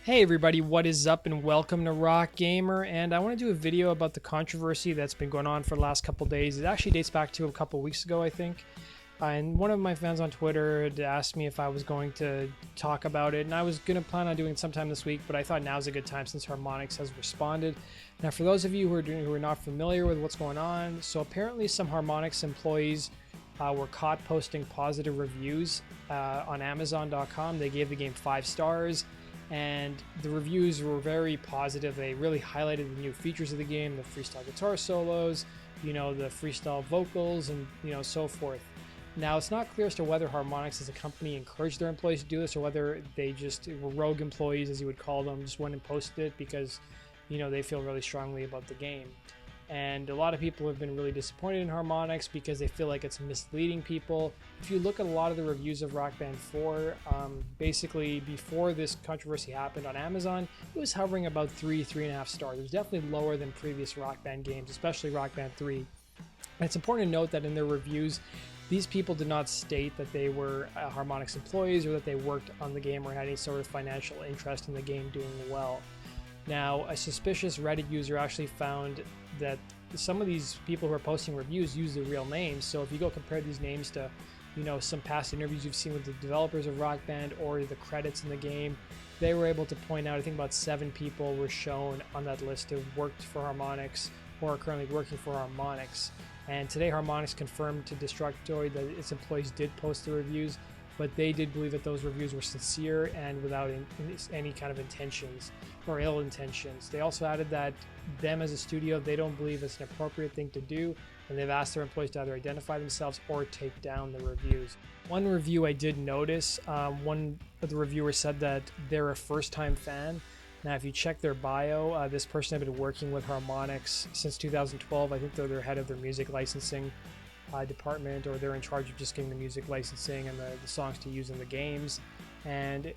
Hey everybody, what is up and welcome to Rock Gamer, and I want to do a video about the controversy that's been going on for the last couple days. It actually dates back to a couple weeks ago, I think. And one of my fans on Twitter had asked me if I was going to talk about it, and I was going to plan on doing it sometime this week, but I thought now's a good time since Harmonix has responded. Now, for those of you who are not familiar with what's going on, so apparently some Harmonix employees were caught posting positive reviews on Amazon.com. They gave the game 5 stars. And the reviews were very positive. They really highlighted the new features of the game, the freestyle guitar solos, the freestyle vocals, and so forth. Now, it's not clear as to whether Harmonix as a company encouraged their employees to do this or whether they just were rogue employees, as you would call them, just went and posted it because they feel really strongly about the game. And a lot of people have been really disappointed in Harmonix because they feel like it's misleading people. If you look at a lot of the reviews of Rock Band 4, basically before this controversy happened on Amazon, it was hovering about 3.5 stars. It was definitely lower than previous Rock Band games, especially Rock Band 3. And it's important to note that in their reviews, these people did not state that they were Harmonix employees or that they worked on the game or had any sort of financial interest in the game doing well. Now, a suspicious Reddit user actually found that some of these people who are posting reviews use their real names. So if you go compare these names to, some past interviews you've seen with the developers of Rock Band or the credits in the game, they were able to point out, I think about 7 people were shown on that list who worked for Harmonix or are currently working for Harmonix. And today Harmonix confirmed to Destructoid that its employees did post the reviews, but they did believe that those reviews were sincere and without any kind of intentions or ill intentions. They also added that them as a studio, they don't believe it's an appropriate thing to do, and they've asked their employees to either identify themselves or take down the reviews. One review I did notice, one of the reviewers said that they're a first-time fan. Now, if you check their bio, this person had been working with Harmonix since 2012. I think they're the head of their music licensing department, or they're in charge of just getting the music licensing and the songs to use in the games. And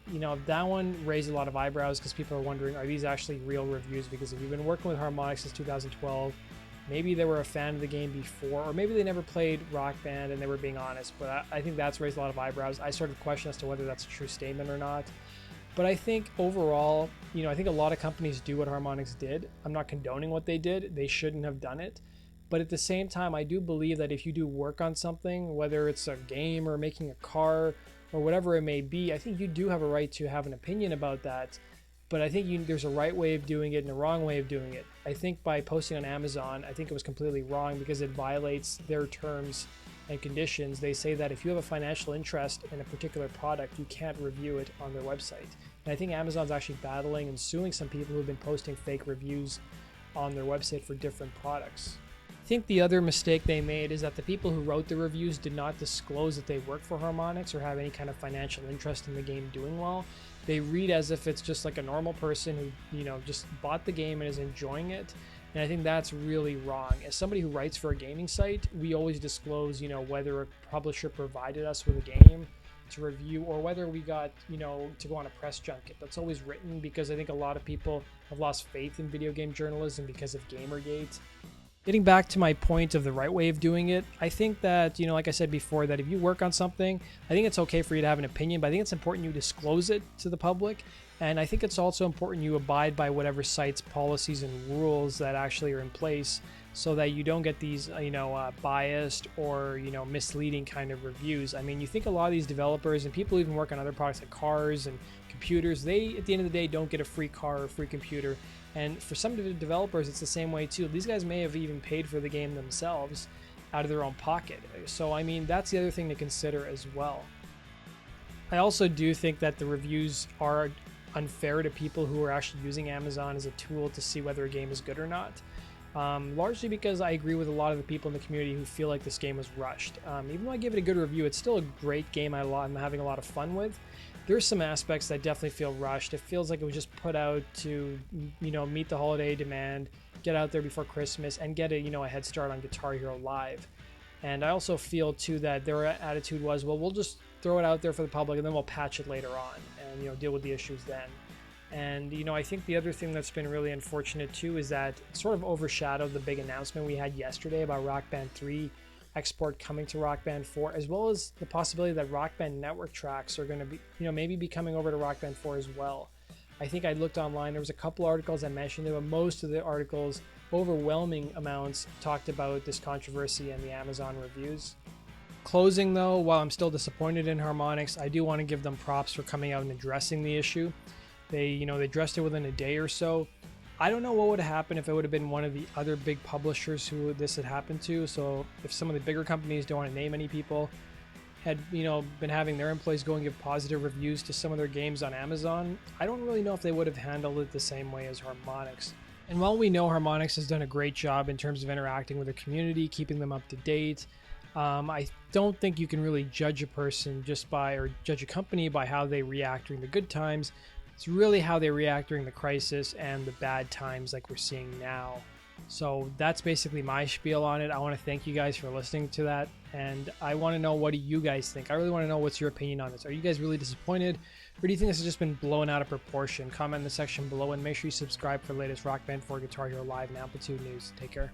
that one raised a lot of eyebrows because people are wondering, are these actually real reviews? Because if you've been working with Harmonix since 2012, maybe they were a fan of the game before, or maybe they never played Rock Band and they were being honest. But I think that's raised a lot of eyebrows. I sort of question as to whether that's a true statement or not. But I think overall, I think a lot of companies do what Harmonix did. I'm not condoning what they did. They shouldn't have done it. But at the same time, I do believe that if you do work on something, whether it's a game or making a car or whatever it may be, I think you do have a right to have an opinion about that. But I think there's a right way of doing it and a wrong way of doing it. I think by posting on Amazon, I think it was completely wrong because it violates their terms and conditions. They say that if you have a financial interest in a particular product, you can't review it on their website. And I think Amazon's actually battling and suing some people who've been posting fake reviews on their website for different products. I think the other mistake they made is that the people who wrote the reviews did not disclose that they work for Harmonix or have any kind of financial interest in the game doing well. They read as if it's just like a normal person who, just bought the game and is enjoying it. And I think that's really wrong. As somebody who writes for a gaming site, we always disclose, whether a publisher provided us with a game to review or whether we got, to go on a press junket. That's always written because I think a lot of people have lost faith in video game journalism because of Gamergate. Getting back to my point of the right way of doing it, I think that, like I said before, that if you work on something, I think it's okay for you to have an opinion, but I think it's important you disclose it to the public. And I think it's also important you abide by whatever site's policies and rules that actually are in place so that you don't get these, biased or, misleading kind of reviews. I mean, you think a lot of these developers and people who even work on other products like cars and computers, they, at the end of the day, don't get a free car or a free computer. And for some developers, it's the same way too. These guys may have even paid for the game themselves out of their own pocket. So, I mean, that's the other thing to consider as well. I also do think that the reviews are unfair to people who are actually using Amazon as a tool to see whether a game is good or not. Largely because I agree with a lot of the people in the community who feel like this game was rushed. Even though I give it a good review, it's still a great game I'm having a lot of fun with. There's some aspects that definitely feel rushed. It feels like it was just put out to, meet the holiday demand, get out there before Christmas, and get a head start on Guitar Hero Live. And I also feel too that their attitude was, well, we'll just throw it out there for the public and then we'll patch it later on and deal with the issues then. And I think the other thing that's been really unfortunate too is that it sort of overshadowed the big announcement we had yesterday about Rock Band 3 export coming to Rock Band 4, as well as the possibility that Rock Band network tracks are going to be, maybe be coming over to Rock Band 4 as well. I think I looked online, there was a couple articles that mentioned it, but most of the articles, overwhelming amounts, talked about this controversy and the Amazon reviews. Closing though, while I'm still disappointed in Harmonix, I do want to give them props for coming out and addressing the issue. They addressed it within a day or so. I don't know what would have happened if it would have been one of the other big publishers who this had happened to. So if some of the bigger companies, don't want to name any people, had been having their employees go and give positive reviews to some of their games on Amazon, I don't really know if they would have handled it the same way as Harmonix. And while we know Harmonix has done a great job in terms of interacting with the community, keeping them up to date, I don't think you can really judge a person or judge a company by how they react during the good times. It's really how they react during the crisis and the bad times like we're seeing now. So that's basically my spiel on it. I want to thank you guys for listening to that. And I want to know, what do you guys think? I really want to know what's your opinion on this. Are you guys really disappointed? Or do you think this has just been blown out of proportion? Comment in the section below and make sure you subscribe for the latest Rock Band 4 Guitar Hero Live and Amplitude news. Take care.